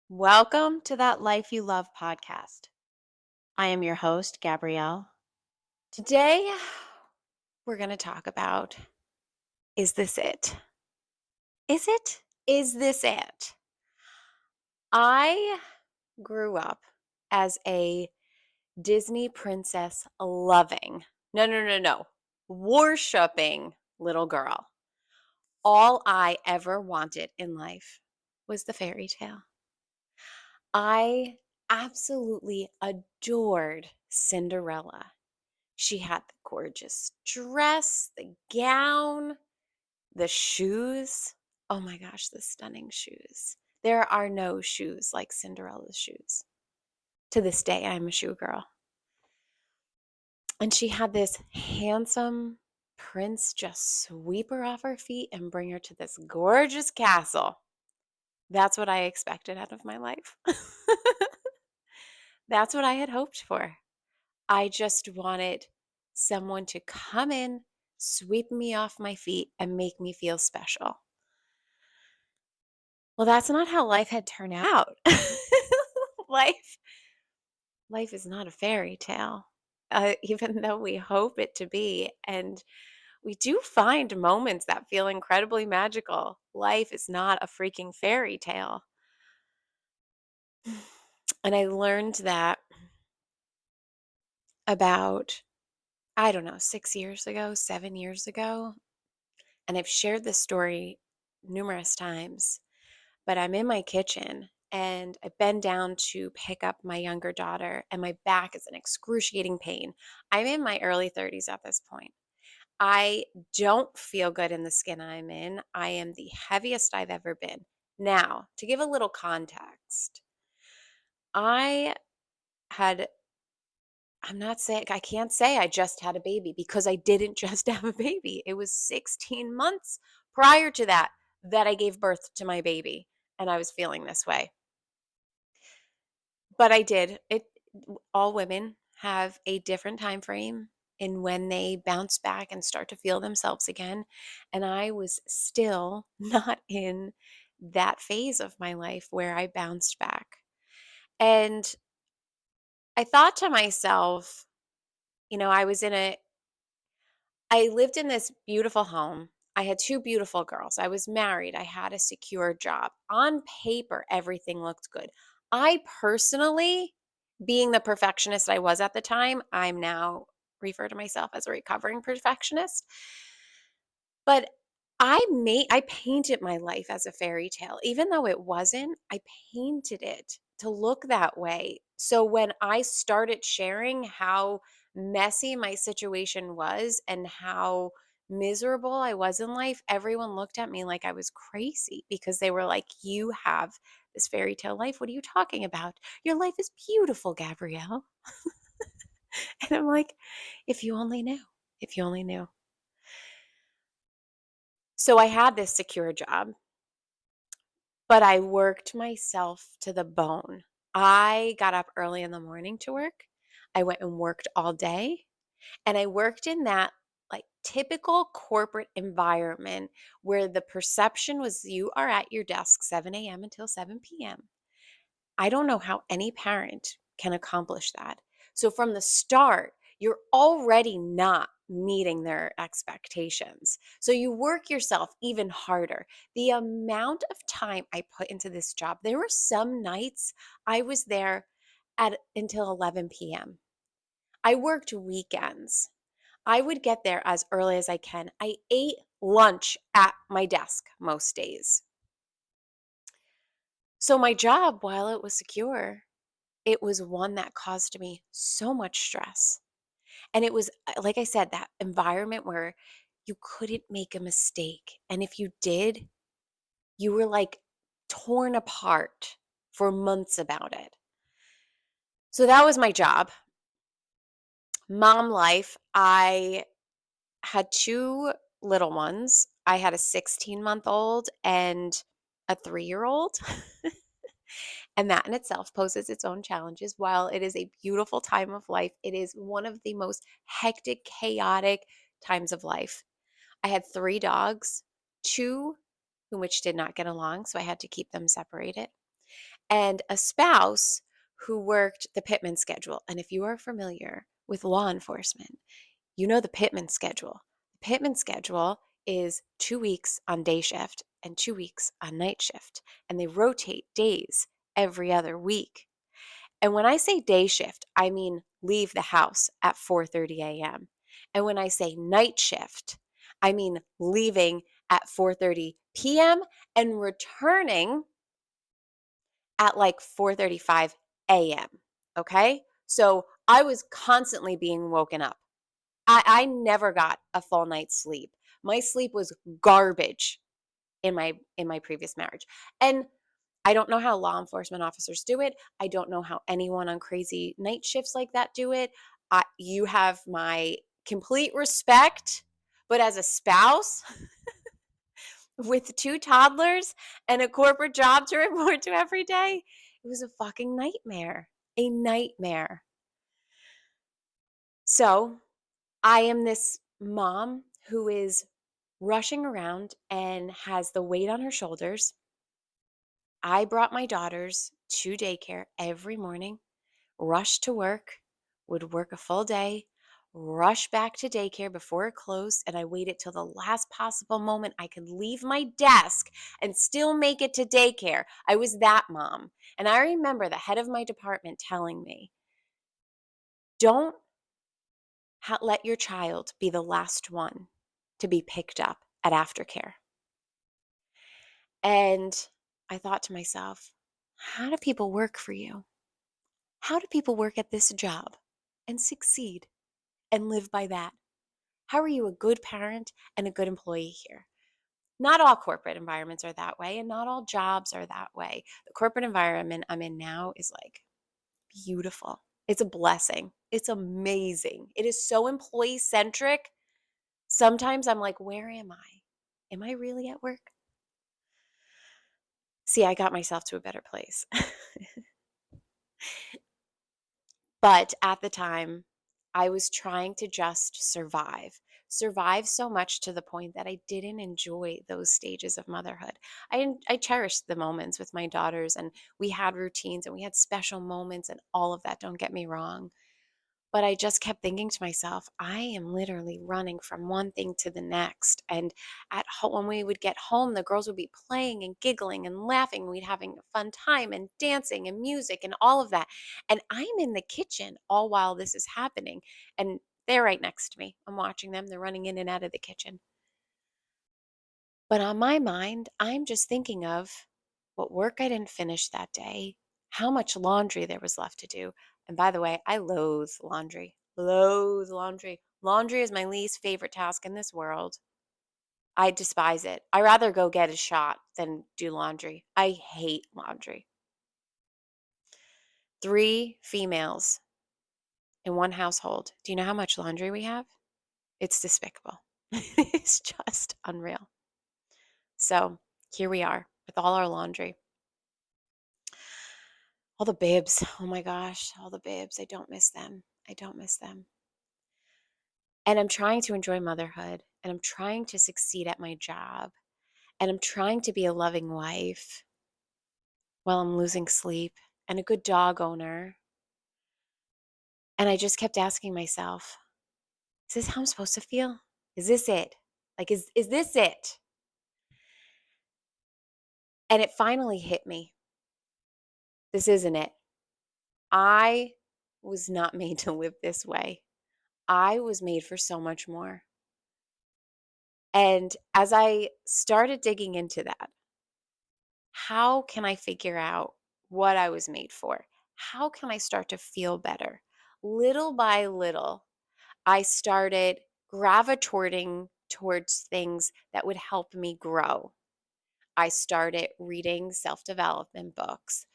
Welcome to That Life You Love podcast. I am your host, Gabrielle. Today, we're going to talk about, is this it? Is it? Is this it? I grew up as a Disney princess loving, no, worshiping little girl. All I ever wanted in life was the fairy tale. I absolutely adored Cinderella. She had the gorgeous dress, the gown, the shoes. Oh my gosh, the stunning shoes. There are no shoes like Cinderella's shoes. To this day, I'm a shoe girl. And she had this handsome prince just sweep her off her feet and bring her to this gorgeous castle. That's what I expected out of my life. That's what I had hoped for. I just wanted someone to come in, sweep me off my feet, and make me feel special. Well, that's not how life had turned out. life life is not a fairy tale, even though we hope it to be. And we do find moments that feel incredibly magical. Life is not a freaking fairy tale. And I learned that about, I don't know, 6 years ago, 7 years ago. And I've shared this story numerous times, but I'm in my kitchen and I bend down to pick up my younger daughter, and my back is in excruciating pain. I'm in my early 30s at this point. I don't feel good in the skin I'm in. I am the heaviest I've ever been. Now, to give a little context, I had I can't say I just had a baby because I didn't just have a baby. It was 16 months prior to that that I gave birth to my baby, and I was feeling this way. But I did. All women have a different time frame in when they bounce back and start to feel themselves again, and I was still not in that phase of my life where I bounced back. And I thought to myself, I lived in this beautiful home. I had two beautiful girls. I was married. I had a secure job. On paper, everything looked good. I personally, being the perfectionist I was at the time, I'm now refer to myself as a recovering perfectionist. But I painted my life as a fairy tale. Even though it wasn't, I painted it to look that way. So when I started sharing how messy my situation was and how miserable I was in life, everyone looked at me like I was crazy because they were like, "You have this fairy tale life. What are you talking about? Your life is beautiful, Gabrielle." And I'm like, "If you only knew. If you only knew." So I had this secure job, but I worked myself to the bone. I got up early in the morning to work. I went and worked all day, and I worked in that like typical corporate environment where the perception was you are at your desk 7 a.m. until 7 p.m. I don't know how any parent can accomplish that. So from the start, you're already not meeting their expectations. So you work yourself even harder. The amount of time I put into this job, there were some nights I was there at until 11 p.m. I worked weekends. I would get there as early as I can. I ate lunch at my desk most days. So my job, while it was secure, it was one that caused me so much stress. And it was, like I said, that environment where you couldn't make a mistake. And if you did, you were like torn apart for months about it. So that was my job. Mom life, I had two little ones. I had a 16-month-old and a 3-year-old. And that in itself poses its own challenges. While it is a beautiful time of life, it is one of the most hectic, chaotic times of life. I had 3 dogs, two whom which did not get along, so I had to keep them separated. and a spouse who worked the pitman schedule. And if you are familiar with law enforcement, you know the pitman schedule. The pitman schedule is 2 weeks on day shift and 2 weeks on night shift, and they rotate days every other week. And when I say day shift, I mean leave the house at 4:30 a.m. And when I say night shift, I mean leaving at 4:30 p.m. and returning at like 4:35 a.m. Okay? So I was constantly being woken up. I never got a full night's sleep. My sleep was garbage in my previous marriage. And I don't know how law enforcement officers do it. I don't know how anyone on crazy night shifts like that do it. You have my complete respect, but as a spouse with two toddlers and a corporate job to report to every day, it was a fucking nightmare. A nightmare. So I am this mom who is rushing around and has the weight on her shoulders. I brought my daughters to daycare every morning, rushed to work, would work a full day, rush back to daycare before it closed, and I waited till the last possible moment I could leave my desk and still make it to daycare. I was that mom. And I remember the head of my department telling me, don't let your child be the last one to be picked up at aftercare. And I thought to myself, how do people work for you? How do people work at this job and succeed and live by that? How are you a good parent and a good employee here? Not all corporate environments are that way, and not all jobs are that way. The corporate environment I'm in now is like beautiful. It's a blessing. It's amazing. It is so employee centric. Sometimes I'm like, where am I? Am I really at work? See, I got myself to a better place. But at the time, I was trying to just survive so much to the point that I didn't enjoy those stages of motherhood. I cherished the moments with my daughters, and we had routines and we had special moments and all of that, don't get me wrong. But I just kept thinking to myself, I am literally running from one thing to the next. And when we would get home, the girls would be playing and giggling and laughing. We'd having a fun time and dancing and music and all of that. And I'm in the kitchen all while this is happening. And they're right next to me. I'm watching them. They're running in and out of the kitchen. But on my mind, I'm just thinking of what work I didn't finish that day, how much laundry there was left to do. And by the way, I loathe laundry. Loathe laundry. Laundry is my least favorite task in this world. I despise it. I rather go get a shot than do laundry. I hate laundry. 3 females in one household. Do you know how much laundry we have? It's despicable. It's just unreal. So here we are with all our laundry. All the bibs. Oh my gosh, all the bibs. I don't miss them. I don't miss them. And I'm trying to enjoy motherhood, and I'm trying to succeed at my job, and I'm trying to be a loving wife while I'm losing sleep and a good dog owner. And I just kept asking myself, is this how I'm supposed to feel? Is this it? Like, is this it? And it finally hit me. This isn't it. I was not made to live this way. I was made for so much more. And as I started digging into that, how can I figure out what I was made for? How can I start to feel better? Little by little, I started gravitating towards things that would help me grow. I started reading self-development books.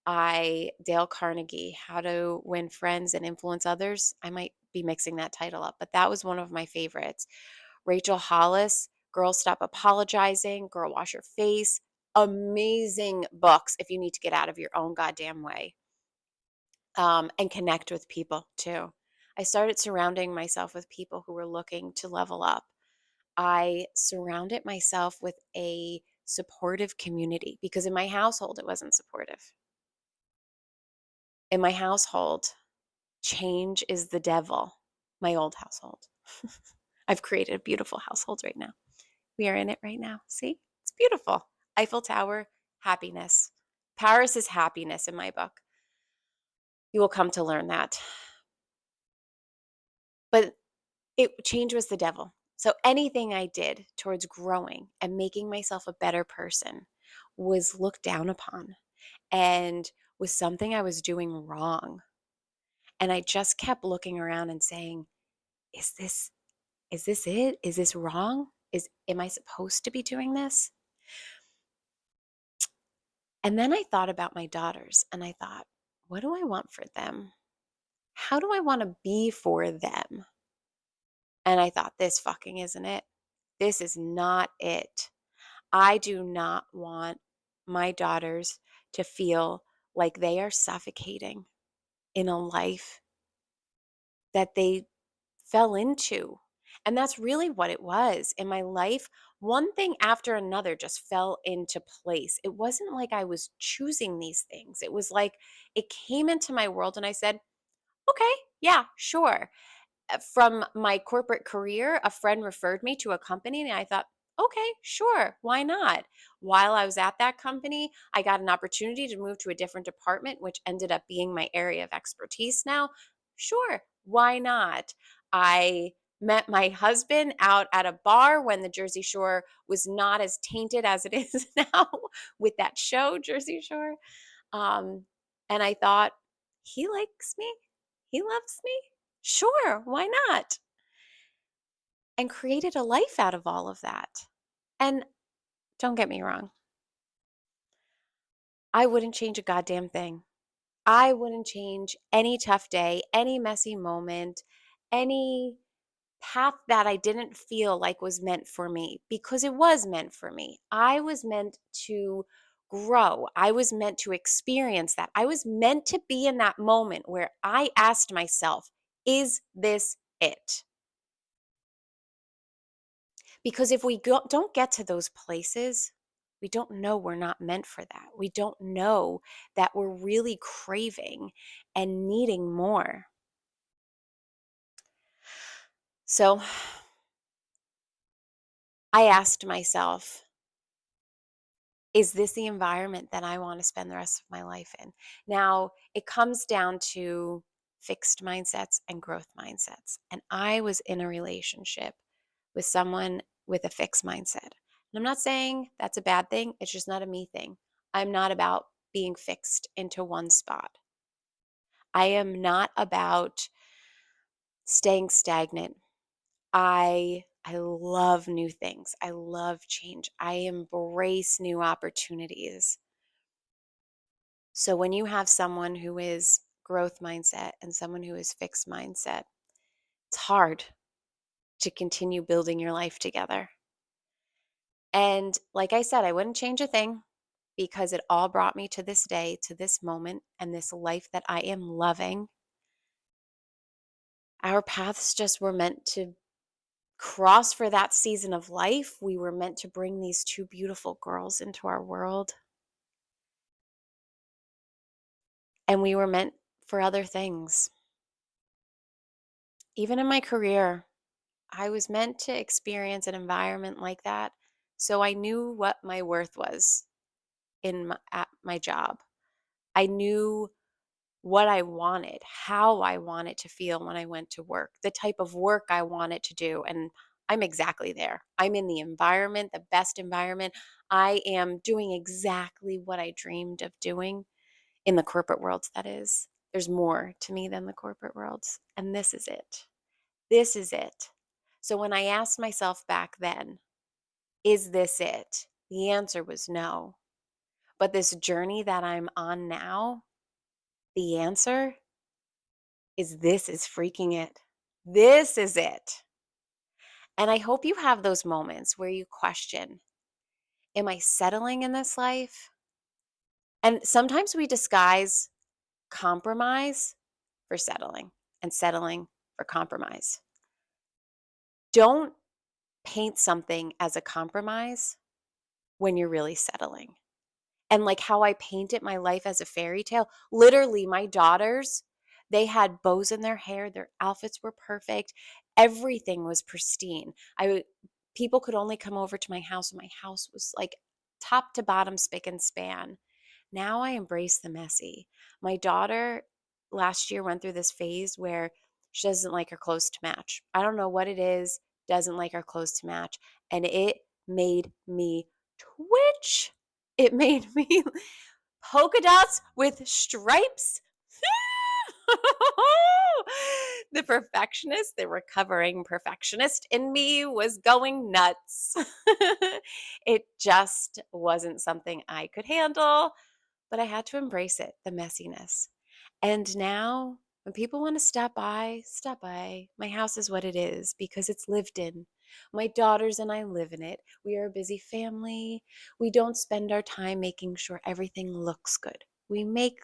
Dale Carnegie, How to Win Friends and Influence Others. I might be mixing that title up, but that was one of my favorites. Rachel Hollis, Girl Stop Apologizing, Girl Wash Your Face. Amazing books if you need to get out of your own goddamn way, and connect with people too. I started surrounding myself with people who were looking to level up. I surrounded myself with a supportive community because in my household it wasn't supportive. In my household, change is the devil. My old household. I've created a beautiful household right now. We are in it right now. See? It's beautiful. Eiffel Tower, happiness. Paris is happiness in my book. You will come to learn that. But change was the devil. So anything I did towards growing and making myself a better person was looked down upon and was something I was doing wrong. And I just kept looking around and saying, is this it? Is this wrong? Am I supposed to be doing this? And then I thought about my daughters and I thought, what do I want for them? How do I want to be for them? And I thought, this fucking isn't it. This is not it. I do not want my daughters to feel like they are suffocating in a life that they fell into. And that's really what it was in my life. One thing after another just fell into place. It wasn't like I was choosing these things. It was like it came into my world and I said, okay, yeah, sure. From my corporate career, a friend referred me to a company and I thought, okay, sure, why not? While I was at that company, I got an opportunity to move to a different department, which ended up being my area of expertise now. Sure, why not? I met my husband out at a bar when the Jersey Shore was not as tainted as it is now with that show, Jersey Shore. Um, and I thought, he likes me, he loves me. Sure, why not? And created a life out of all of that. And don't get me wrong, I wouldn't change a goddamn thing. I wouldn't change any tough day, any messy moment, any path that I didn't feel like was meant for me because it was meant for me. I was meant to grow. I was meant to experience that. I was meant to be in that moment where I asked myself, is this it? Because if don't get to those places, we don't know we're not meant for that. We don't know that we're really craving and needing more. So I asked myself, is this the environment that I want to spend the rest of my life in? Now, it comes down to fixed mindsets and growth mindsets. And I was in a relationship with someone with a fixed mindset. And I'm not saying that's a bad thing, it's just not a me thing. I'm not about being fixed into one spot. I am not about staying stagnant. I love new things. I love change. I embrace new opportunities. So when you have someone who is growth mindset and someone who is fixed mindset, it's hard to continue building your life together. And like I said, I wouldn't change a thing because it all brought me to this day, to this moment, and this life that I am loving. Our paths just were meant to cross for that season of life. We were meant to bring these two beautiful girls into our world, and we were meant for other things. Even in my career, I was meant to experience an environment like that. So I knew what my worth was at my job. I knew what I wanted, how I wanted to feel when I went to work, the type of work I wanted to do. And I'm exactly there. I'm in the environment, the best environment. I am doing exactly what I dreamed of doing in the corporate world, that is. There's more to me than the corporate worlds. And this is it. This is it. So when I asked myself back then, is this it? The answer was no. But this journey that I'm on now, the answer is this is freaking it. This is it. And I hope you have those moments where you question, am I settling in this life? And sometimes we disguise compromise for settling and settling for compromise. Don't paint something as a compromise when you're really settling. and like how I painted my life as a fairy tale. Literally, my daughters, they had bows in their hair, their outfits were perfect, everything was pristine. People could only come over to my house, and my house was like top to bottom spick and span. Now I embrace the messy. My daughter last year went through this phase where she doesn't like her clothes to match. I don't know what it is, doesn't like her clothes to match. And it made me twitch. It made me polka dots with stripes. The perfectionist, the recovering perfectionist in me was going nuts. It just wasn't something I could handle, but I had to embrace it, the messiness. And now, when people want to stop by, stop by. My house is what it is because it's lived in. My daughters and I live in it. We are a busy family. We don't spend our time making sure everything looks good. We make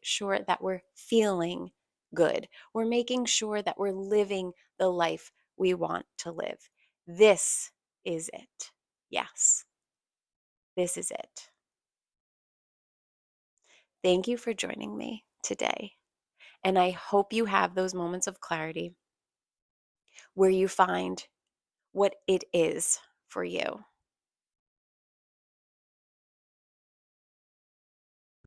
sure that we're feeling good. We're making sure that we're living the life we want to live. This is it. Yes, this is it. Thank you for joining me today. And I hope you have those moments of clarity where you find what it is for you.